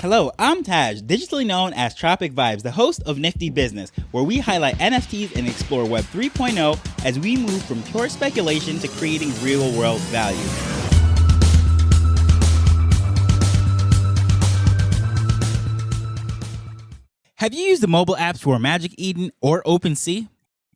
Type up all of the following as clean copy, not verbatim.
Hello, I'm Taj, digitally known as Tropic Vibes, the host of Nifty Business, where we highlight NFTs and explore Web 3.0 as we move from pure speculation to creating real-world value. Have you used the mobile apps for Magic Eden or OpenSea?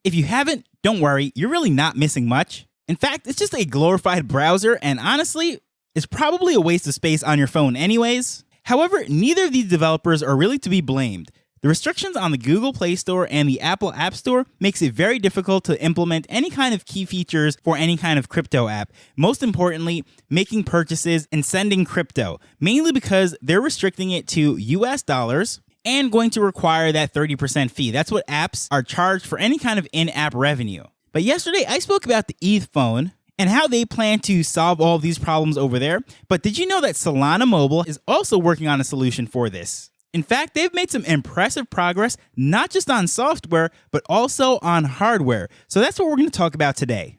If you haven't, don't worry, you're really not missing much. In fact, it's just a glorified browser, and honestly, it's probably a waste of space on your phone anyways. However, neither of these developers are really to be blamed. The restrictions on the Google Play Store and the Apple App Store makes it very difficult to implement any kind of key features for any kind of crypto app. Most importantly, making purchases and sending crypto, mainly because they're restricting it to US dollars and going to require that 30% fee. That's what apps are charged for any kind of in-app revenue. But yesterday, I spoke about the Eth Phone and how they plan to solve all these problems over there. But did you know that Solana Mobile is also working on a solution for this? In fact, they've made some impressive progress, not just on software, but also on hardware. So that's what we're going to talk about today.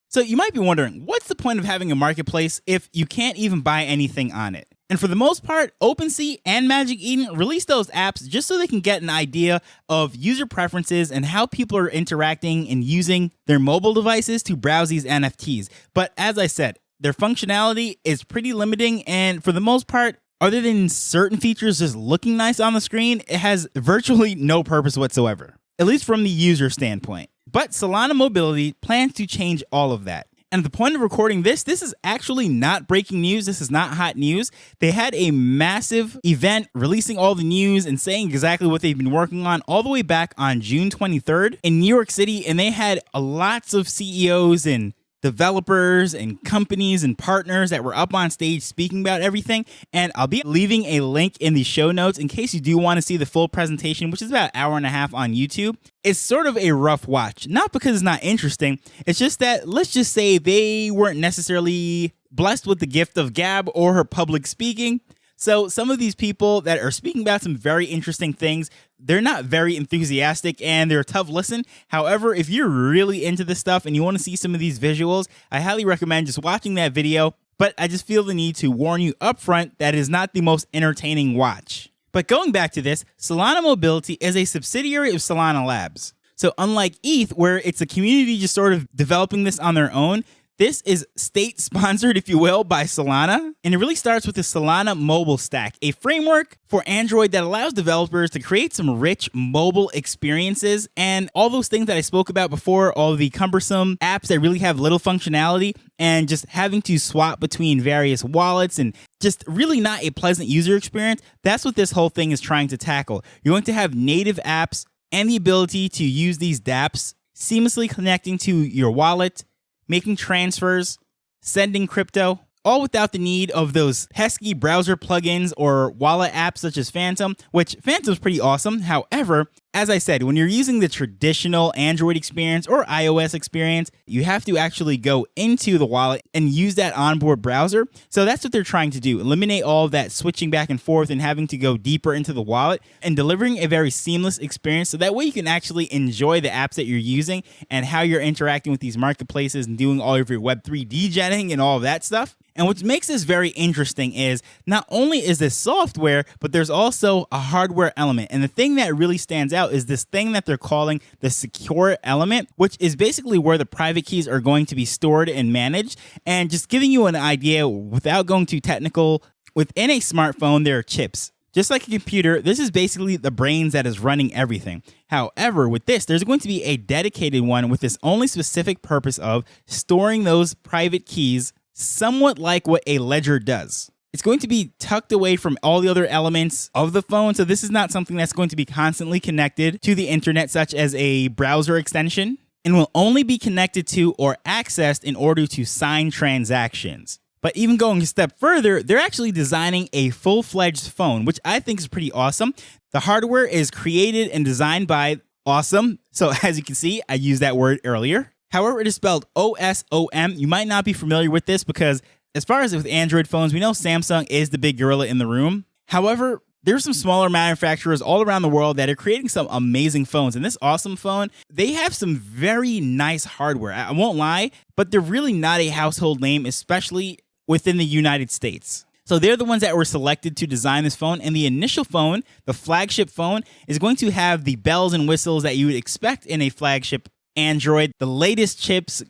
So you might be wondering, what's the point of having a marketplace if you can't even buy anything on it? And for the most part, OpenSea and Magic Eden release those apps just so they can get an idea of user preferences and how people are interacting and using their mobile devices to browse these NFTs. But as I said, their functionality is pretty limiting, and for the most part, other than certain features just looking nice on the screen, it has virtually no purpose whatsoever, at least from the user standpoint. But Solana Mobility plans to change all of that. And at the point of recording this is actually not breaking news. This is not hot news. They had a massive event releasing all the news and saying exactly what they've been working on all the way back on June 23rd in New York City. And they had lots of CEOs and developers and companies and partners that were up on stage speaking about everything. And I'll be leaving a link in the show notes in case you do want to see the full presentation, which is about an hour and a half on YouTube. It's sort of a rough watch, not because it's not interesting. It's just that, let's just say they weren't necessarily blessed with the gift of gab or her public speaking. So some of these people that are speaking about some very interesting things, they're not very enthusiastic and they're a tough listen. However, if you're really into this stuff and you want to see some of these visuals, I highly recommend just watching that video. But I just feel the need to warn you up front that is not the most entertaining watch. But going back to this, Solana Mobility is a subsidiary of Solana Labs. So unlike ETH, where it's a community just sort of developing this on their own, this is state-sponsored, if you will, by Solana, and it really starts with the Solana Mobile Stack, a framework for Android that allows developers to create some rich mobile experiences and all those things that I spoke about before, all the cumbersome apps that really have little functionality and just having to swap between various wallets and just really not a pleasant user experience. That's what this whole thing is trying to tackle. You're going to have native apps and the ability to use these dApps seamlessly connecting to your wallet, making transfers, sending crypto, all without the need of those pesky browser plugins or wallet apps such as Phantom, which Phantom's pretty awesome. However, as I said, when you're using the traditional Android experience or iOS experience, you have to actually go into the wallet and use that onboard browser. So that's what they're trying to do. Eliminate all of that switching back and forth and having to go deeper into the wallet and delivering a very seamless experience. So that way you can actually enjoy the apps that you're using and how you're interacting with these marketplaces and doing all of your Web3 degenning and all of that stuff. And what makes this very interesting is not only is this software, but there's also a hardware element. And the thing that really stands out is this thing that they're calling the secure element, which is basically where the private keys are going to be stored and managed. And just giving you an idea without going too technical, within a smartphone, there are chips. Just like a computer, this is basically the brains that is running everything. However, with this, there's going to be a dedicated one with this only specific purpose of storing those private keys, somewhat like what a ledger does. It's going to be tucked away from all the other elements of the phone, so this is not something that's going to be constantly connected to the internet, such as a browser extension, and will only be connected to or accessed in order to sign transactions. But even going a step further, they're actually designing a full-fledged phone, which I think is pretty awesome. The hardware is created and designed by Awesome. So as you can see, I used that word earlier. However, it is spelled OSOM. You might not be familiar with this because as far as with Android phones, we know Samsung is the big gorilla in the room. However, there's some smaller manufacturers all around the world that are creating some amazing phones. And this Awesome phone, they have some very nice hardware. I won't lie, but they're really not a household name, especially within the United States. So they're the ones that were selected to design this phone. And the initial phone, the flagship phone, is going to have the bells and whistles that you would expect in a flagship Android, the latest chips,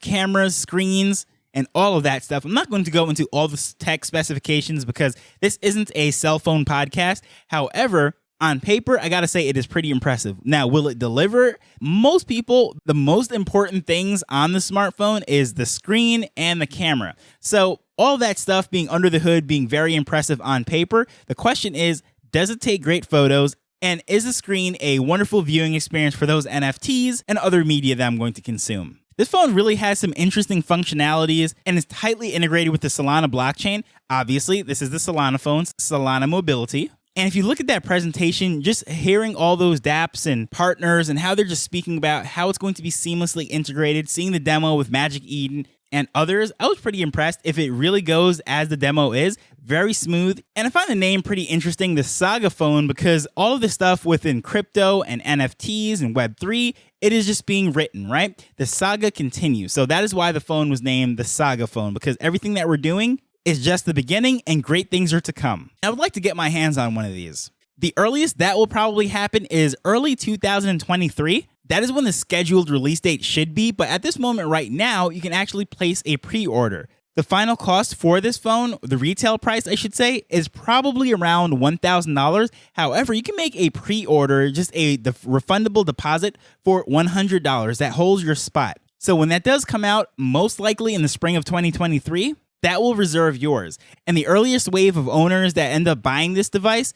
cameras, screens, and all of that stuff. I'm not going to go into all the tech specifications because this isn't a cell phone podcast. However, on paper, I gotta say it is pretty impressive. Now, will it deliver? Most people, the most important things on the smartphone is the screen and the camera. So all that stuff being under the hood, being very impressive on paper, the question is, does it take great photos? And is the screen a wonderful viewing experience for those NFTs and other media that I'm going to consume? This phone really has some interesting functionalities and is tightly integrated with the Solana blockchain. Obviously, this is the Solana phone's Solana Mobility. And if you look at that presentation, just hearing all those dApps and partners and how they're just speaking about how it's going to be seamlessly integrated, seeing the demo with Magic Eden and others, I was pretty impressed. If it really goes as the demo is, very smooth. And I find the name pretty interesting, the Saga Phone, because all of this stuff within crypto and NFTs and Web3, it is just being written, right? The saga continues. So that is why the phone was named the Saga Phone, because everything that we're doing is just the beginning and great things are to come. I would like to get my hands on one of these. The earliest that will probably happen is early 2023. That is when the scheduled release date should be, but at this moment right now, you can actually place a pre-order. The final cost for this phone, the retail price I should say, is probably around $1,000. However, you can make a pre-order, just the refundable deposit for $100 that holds your spot. So when that does come out, most likely in the spring of 2023, that will reserve yours. And the earliest wave of owners that end up buying this device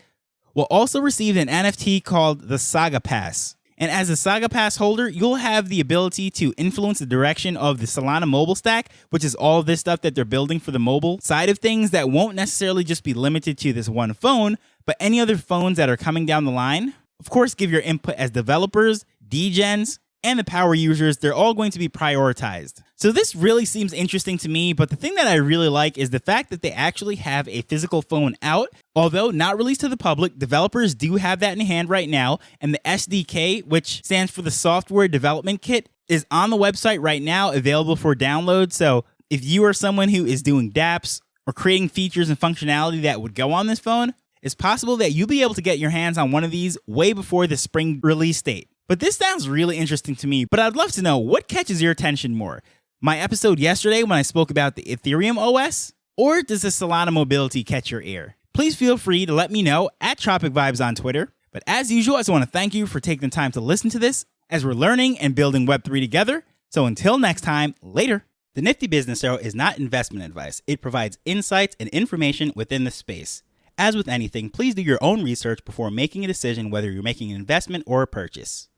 will also receive an NFT called the Saga Pass. And as a Saga Pass holder, you'll have the ability to influence the direction of the Solana mobile stack, which is all of this stuff that they're building for the mobile side of things that won't necessarily just be limited to this one phone, but any other phones that are coming down the line. Of course, give your input as developers, degens, and the power users. They're all going to be prioritized. So this really seems interesting to me, but the thing that I really like is the fact that they actually have a physical phone out. Although not released to the public, developers do have that in hand right now, and the SDK, which stands for the Software Development Kit, is on the website right now, available for download. So if you are someone who is doing dApps or creating features and functionality that would go on this phone, it's possible that you'll be able to get your hands on one of these way before the spring release date. But this sounds really interesting to me, but I'd love to know what catches your attention more. My episode yesterday when I spoke about the Ethereum OS, or does the Solana Mobility catch your ear? Please feel free to let me know at Tropic Vibes on Twitter. But as usual, I just want to thank you for taking the time to listen to this as we're learning and building Web3 together. So until next time, later. The Nifty Business Arrow is not investment advice. It provides insights and information within the space. As with anything, please do your own research before making a decision whether you're making an investment or a purchase.